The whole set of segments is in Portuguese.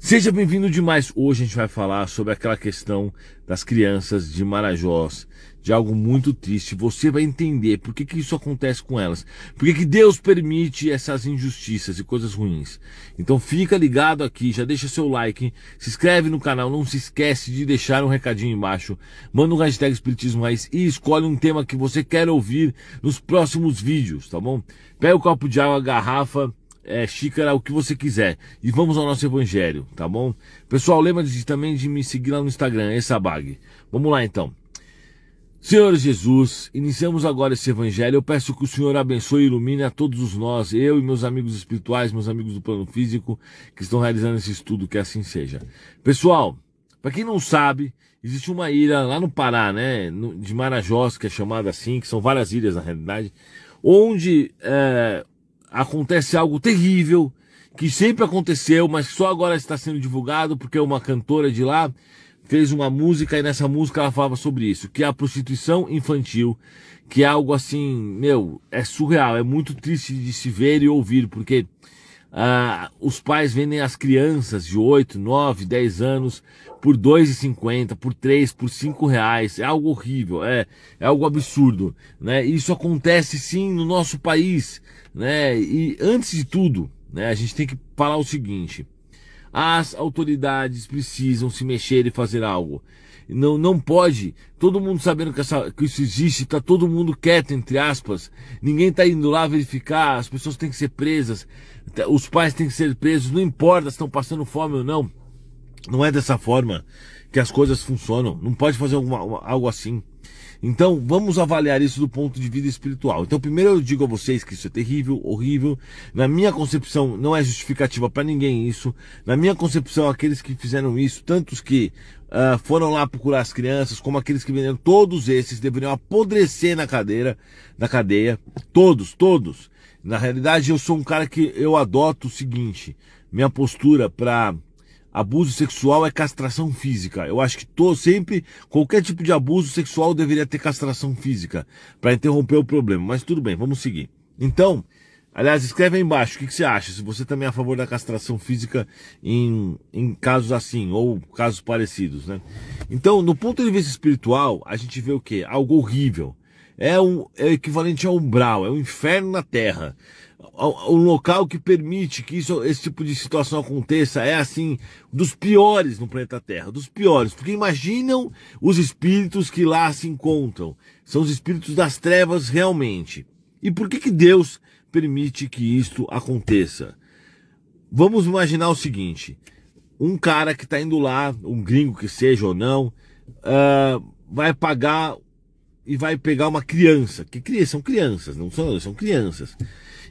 Seja bem-vindo demais. Hoje a gente vai falar sobre aquela questão das crianças de Marajós, de algo muito triste. Você vai entender por que isso acontece com elas, por que Deus permite essas injustiças e coisas ruins. Então fica ligado aqui, já deixa seu like, se inscreve no canal, não se esquece de deixar um recadinho embaixo, manda um hashtag Espiritismo Raiz e escolhe um tema que você quer ouvir nos próximos vídeos, tá bom? Pega o copo de água, garrafa, xícara, o que você quiser. E vamos ao nosso evangelho, tá bom? Pessoal, lembra também de me seguir lá no Instagram, Essabag. Vamos lá então. Senhor Jesus, iniciamos agora esse evangelho. Eu peço que o Senhor abençoe e ilumine a todos nós, eu e meus amigos espirituais, meus amigos do plano físico, que estão realizando esse estudo, que assim seja. Pessoal, para quem não sabe, existe uma ilha lá no Pará, né, de Marajós, que é chamada assim, que são várias ilhas na realidade, onde acontece algo terrível, que sempre aconteceu, mas só agora está sendo divulgado, porque uma cantora de lá fez uma música, e nessa música ela falava sobre isso, que é a prostituição infantil, que é algo assim, é surreal, é muito triste de se ver e ouvir, porque os pais vendem as crianças de 8, 9, 10 anos por R$2,50, por 3, por R$5. É algo horrível, é algo absurdo, né? Isso acontece sim no nosso país, né? E antes de tudo, né, a gente tem que falar o seguinte: as autoridades precisam se mexer e fazer algo. Não pode, todo mundo sabendo que isso existe, tá todo mundo quieto, entre aspas, ninguém tá indo lá verificar, as pessoas têm que ser presas, os pais têm que ser presos, não importa se estão passando fome ou não. Não é dessa forma que as coisas funcionam, não pode fazer algo assim. Então vamos avaliar isso do ponto de vista espiritual. Então primeiro eu digo a vocês que isso é terrível, horrível. Na minha concepção não é justificativa para ninguém isso. Na minha concepção, aqueles que fizeram isso, tantos que foram lá procurar as crianças, como aqueles que venderam, todos esses deveriam apodrecer na cadeia. Todos. Na realidade eu sou um cara que eu adoto o seguinte: minha postura para abuso sexual é castração física. Eu acho que sempre, qualquer tipo de abuso sexual deveria ter castração física, para interromper o problema. Mas tudo bem, vamos seguir. Então, aliás, escreve aí embaixo o que você acha, se você também é a favor da castração física em casos assim, ou casos parecidos, né? Então, no ponto de vista espiritual, a gente vê o quê? Algo horrível. É equivalente ao umbral, é um inferno na terra. Um local que permite que esse tipo de situação aconteça é assim, dos piores no planeta Terra, dos piores, porque imaginam os espíritos que lá se encontram, são os espíritos das trevas realmente. E por que Deus permite que isto aconteça? Vamos imaginar o seguinte: um cara que está indo lá, um gringo que seja ou não, vai pagar e vai pegar uma criança, são crianças, são crianças,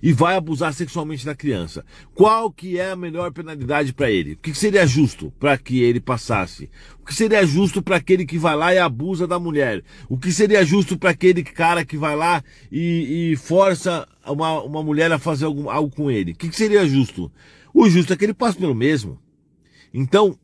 e vai abusar sexualmente da criança. Qual que é a melhor penalidade para ele? O que seria justo para que ele passasse? O que seria justo para aquele que vai lá e abusa da mulher? O que seria justo para aquele cara que vai lá e força uma mulher a fazer algo com ele? O que seria justo? O justo é que ele passe pelo mesmo. Então,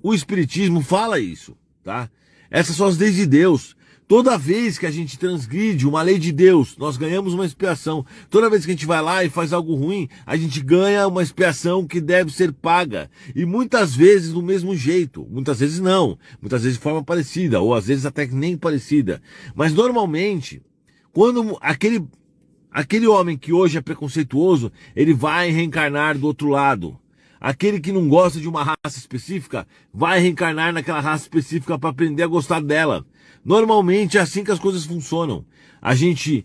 o Espiritismo fala isso, tá? Essas são as leis de Deus. Toda vez que a gente transgride uma lei de Deus, nós ganhamos uma expiação. Toda vez que a gente vai lá e faz algo ruim, a gente ganha uma expiação que deve ser paga. E muitas vezes do mesmo jeito. Muitas vezes não. Muitas vezes de forma parecida, ou às vezes até nem parecida. Mas normalmente, quando aquele homem que hoje é preconceituoso, ele vai reencarnar do outro lado. Aquele que não gosta de uma raça específica, vai reencarnar naquela raça específica para aprender a gostar dela. Normalmente é assim que as coisas funcionam. A gente,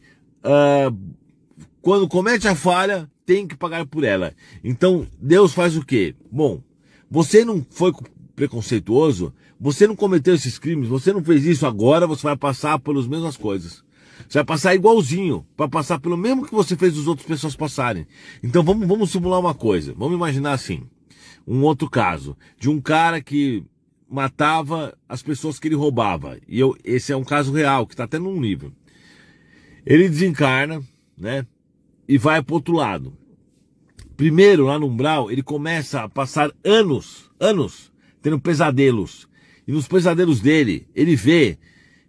quando comete a falha, tem que pagar por ela. Então, Deus faz o quê? Bom, você não foi preconceituoso, você não cometeu esses crimes, você não fez isso, agora você vai passar pelas mesmas coisas. Você vai passar igualzinho, para passar pelo mesmo que você fez as outras pessoas passarem. Então vamos simular uma coisa. Vamos imaginar assim, um outro caso, de um cara que matava as pessoas que ele roubava. Esse é um caso real, que está até num livro. Ele desencarna, né, e vai para o outro lado. Primeiro, lá no umbral, ele começa a passar anos, tendo pesadelos. E nos pesadelos dele, ele vê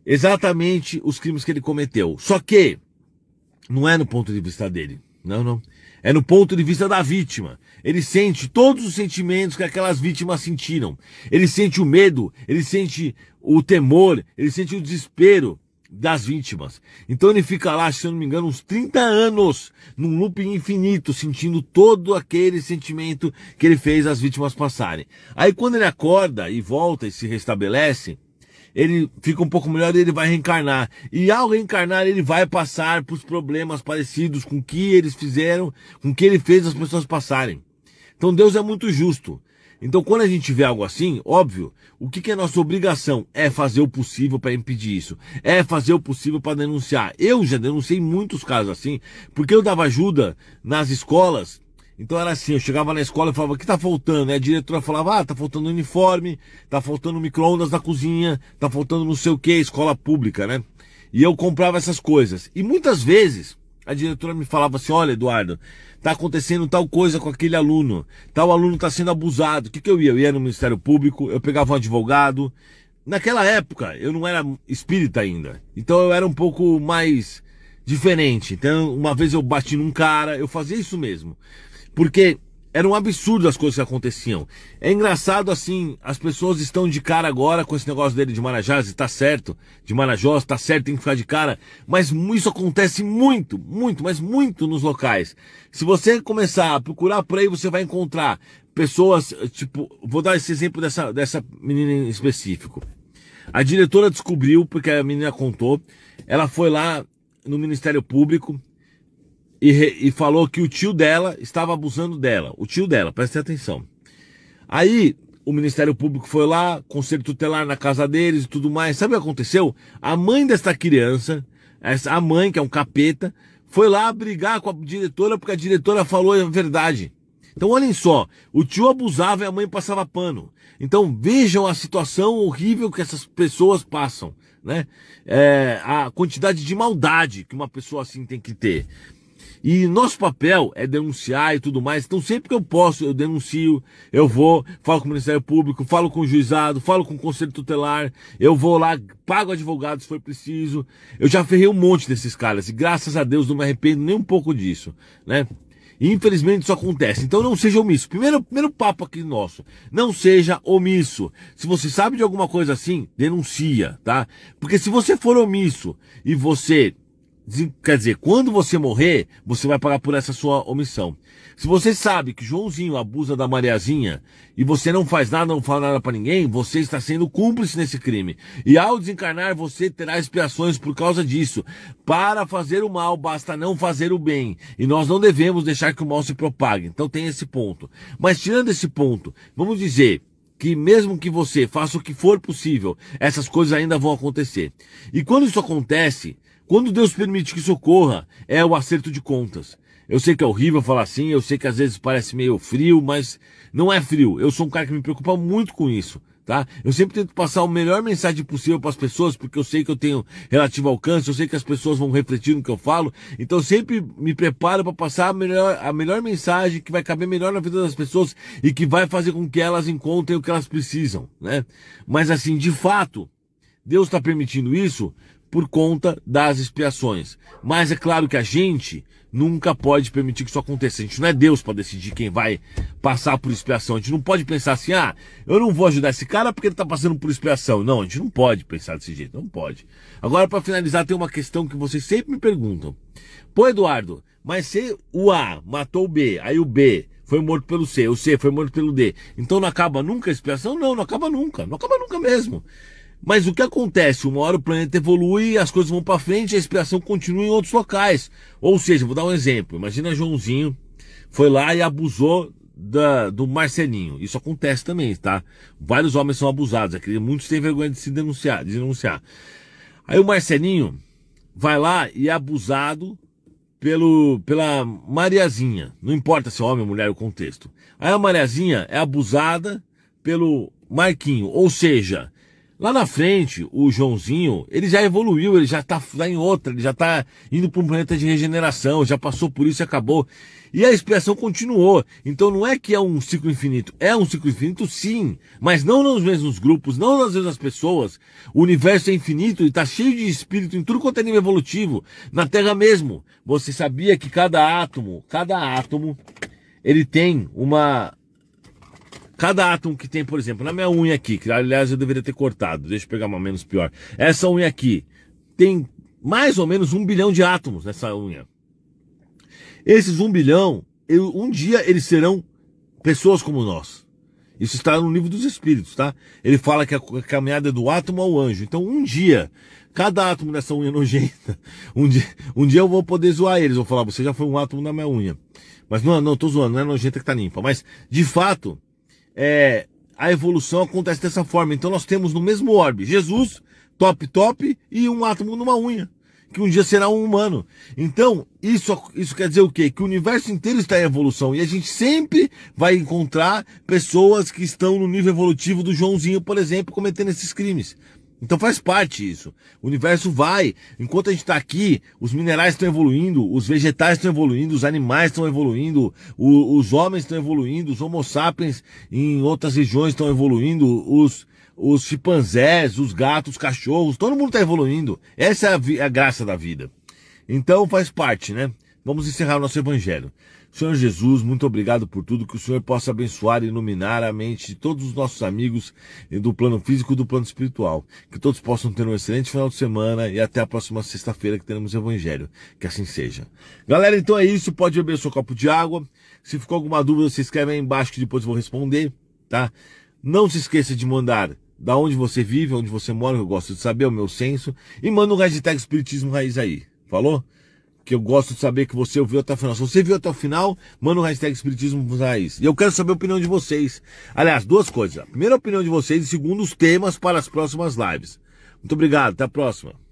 exatamente os crimes que ele cometeu. Só que não é no ponto de vista dele. Não. É no ponto de vista da vítima. Ele sente todos os sentimentos que aquelas vítimas sentiram. Ele sente o medo, ele sente o temor, ele sente o desespero das vítimas. Então ele fica lá, se eu não me engano, uns 30 anos, num looping infinito, sentindo todo aquele sentimento que ele fez as vítimas passarem. Aí quando ele acorda e volta e se restabelece, ele fica um pouco melhor e ele vai reencarnar. E ao reencarnar, ele vai passar por problemas parecidos com o que eles fizeram, com o que ele fez as pessoas passarem. Então Deus é muito justo. Então quando a gente vê algo assim, óbvio, o que é nossa obrigação? É fazer o possível para impedir isso. É fazer o possível para denunciar. Eu já denunciei muitos casos assim, porque eu dava ajuda nas escolas. Então era assim, eu chegava na escola e falava, o que tá faltando? A diretora falava, tá faltando uniforme, tá faltando micro-ondas na cozinha, tá faltando não sei o que, escola pública, né? E eu comprava essas coisas. E muitas vezes a diretora me falava assim, olha, Eduardo, tá acontecendo tal coisa com aquele aluno, tal aluno tá sendo abusado. O que eu ia? Eu ia no Ministério Público, eu pegava um advogado. Naquela época, eu não era espírita ainda, então eu era um pouco mais diferente. Então, uma vez eu bati num cara, eu fazia isso mesmo. Porque era um absurdo as coisas que aconteciam. É engraçado assim, as pessoas estão de cara agora com esse negócio dele de Marajás, e tá certo, de Marajós, tá certo, tem que ficar de cara, mas isso acontece muito, mas muito nos locais. Se você começar a procurar por aí, você vai encontrar pessoas, tipo, vou dar esse exemplo dessa menina em específico. A diretora descobriu, porque a menina contou, ela foi lá no Ministério Público, e falou que o tio dela estava abusando dela. O tio dela, preste atenção. Aí o Ministério Público foi lá, conselho tutelar na casa deles e tudo mais. Sabe o que aconteceu? A mãe desta criança, a mãe, que é um capeta, foi lá brigar com a diretora porque a diretora falou a verdade. Então olhem só, o tio abusava e a mãe passava pano. Então vejam a situação horrível que essas pessoas passam, né? A quantidade de maldade que uma pessoa assim tem que ter. E nosso papel é denunciar e tudo mais. Então sempre que eu posso, eu denuncio, eu vou, falo com o Ministério Público, falo com o juizado, falo com o Conselho Tutelar, eu vou lá, pago advogado se for preciso. Eu já ferrei um monte desses caras e graças a Deus não me arrependo nem um pouco disso, né? E infelizmente isso acontece. Então não seja omisso. Primeiro papo aqui nosso. Não seja omisso. Se você sabe de alguma coisa assim, denuncia, tá? Porque se você for omisso e você... Quer dizer, quando você morrer, você vai pagar por essa sua omissão. Se você sabe que Joãozinho abusa da Mariazinha e você não faz nada, não fala nada pra ninguém, você está sendo cúmplice nesse crime. E ao desencarnar, você terá expiações por causa disso. Para fazer o mal, basta não fazer o bem. E nós não devemos deixar que o mal se propague. Então tem esse ponto. Mas tirando esse ponto, vamos dizer que mesmo que você faça o que for possível, essas coisas ainda vão acontecer. E quando isso acontece... Quando Deus permite que isso ocorra, é o acerto de contas. Eu sei que é horrível falar assim, eu sei que às vezes parece meio frio, mas não é frio. Eu sou um cara que me preocupa muito com isso, tá? Eu sempre tento passar a melhor mensagem possível para as pessoas, porque eu sei que eu tenho relativo alcance, eu sei que as pessoas vão refletir no que eu falo, então eu sempre me preparo para passar a melhor mensagem que vai caber melhor na vida das pessoas e que vai fazer com que elas encontrem o que elas precisam, né? Mas assim, de fato, Deus está permitindo isso por conta das expiações. Mas é claro que a gente nunca pode permitir que isso aconteça. A gente não é Deus para decidir quem vai passar por expiação. A gente não pode pensar assim, eu não vou ajudar esse cara porque ele está passando por expiação. Não, a gente não pode pensar desse jeito, não pode. Agora, para finalizar, tem uma questão que vocês sempre me perguntam. Pô, Eduardo, mas se o A matou o B, aí o B foi morto pelo C, o C foi morto pelo D, então não acaba nunca a expiação? Não acaba nunca mesmo. Mas o que acontece? Uma hora o planeta evolui, as coisas vão para frente e a expiação continua em outros locais. Ou seja, vou dar um exemplo. Imagina Joãozinho foi lá e abusou do Marcelinho. Isso acontece também, tá? Vários homens são abusados. Muitos têm vergonha de se denunciar. Aí o Marcelinho vai lá e é abusado pela Mariazinha. Não importa se é homem ou mulher o contexto. Aí a Mariazinha é abusada pelo Marquinho. Ou seja... Lá na frente, o Joãozinho, ele já evoluiu, ele já tá lá em outra, ele já tá indo para um planeta de regeneração, já passou por isso e acabou. E a expiação continuou. Então não é que é um ciclo infinito. É um ciclo infinito, sim. Mas não nos mesmos grupos, não nas mesmas pessoas. O universo é infinito e está cheio de espírito em tudo quanto é nível evolutivo. Na Terra mesmo. Você sabia que cada átomo, ele tem uma... Cada átomo que tem, por exemplo, na minha unha aqui, que aliás eu deveria ter cortado, deixa eu pegar uma menos pior. Essa unha aqui tem mais ou menos 1 bilhão de átomos nessa unha. Esses 1 bilhão, um dia eles serão pessoas como nós. Isso está no livro dos espíritos, tá? Ele fala que a caminhada é do átomo ao anjo. Então um dia, cada átomo dessa unha nojenta, um dia eu vou poder zoar eles. Vou falar, você já foi um átomo na minha unha. Mas não tô zoando, não é nojenta que tá limpa. Mas, de fato, a evolução acontece dessa forma. Então nós temos no mesmo orbe Jesus, top, e um átomo numa unha, que um dia será um humano. Então, isso quer dizer o quê? Que o universo inteiro está em evolução. E a gente sempre vai encontrar pessoas que estão no nível evolutivo do Joãozinho, por exemplo, cometendo esses crimes. Então faz parte isso. O universo vai. Enquanto a gente está aqui, os minerais estão evoluindo, os vegetais estão evoluindo, os animais estão evoluindo, os homens estão evoluindo, os homo sapiens em outras regiões estão evoluindo, os chimpanzés, os gatos, os cachorros, todo mundo está evoluindo. Essa é a graça da vida. Então faz parte, né? Vamos encerrar o nosso evangelho. Senhor Jesus, muito obrigado por tudo, que o Senhor possa abençoar e iluminar a mente de todos os nossos amigos do plano físico e do plano espiritual. Que todos possam ter um excelente final de semana e até a próxima sexta-feira que teremos evangelho. Que assim seja. Galera, então é isso. Pode beber seu copo de água. Se ficou alguma dúvida, se escreve aí embaixo que depois eu vou responder, tá? Não se esqueça de mandar da onde você vive, onde você mora, que eu gosto de saber, é o meu senso. E manda um hashtag Espiritismo Raiz aí. Falou? Que eu gosto de saber que você ouviu até o final. Se você viu até o final, manda um hashtag Espiritismo Raiz. E eu quero saber a opinião de vocês. Aliás, duas coisas. Primeiro, a opinião de vocês. E segundo, os temas para as próximas lives. Muito obrigado. Até a próxima.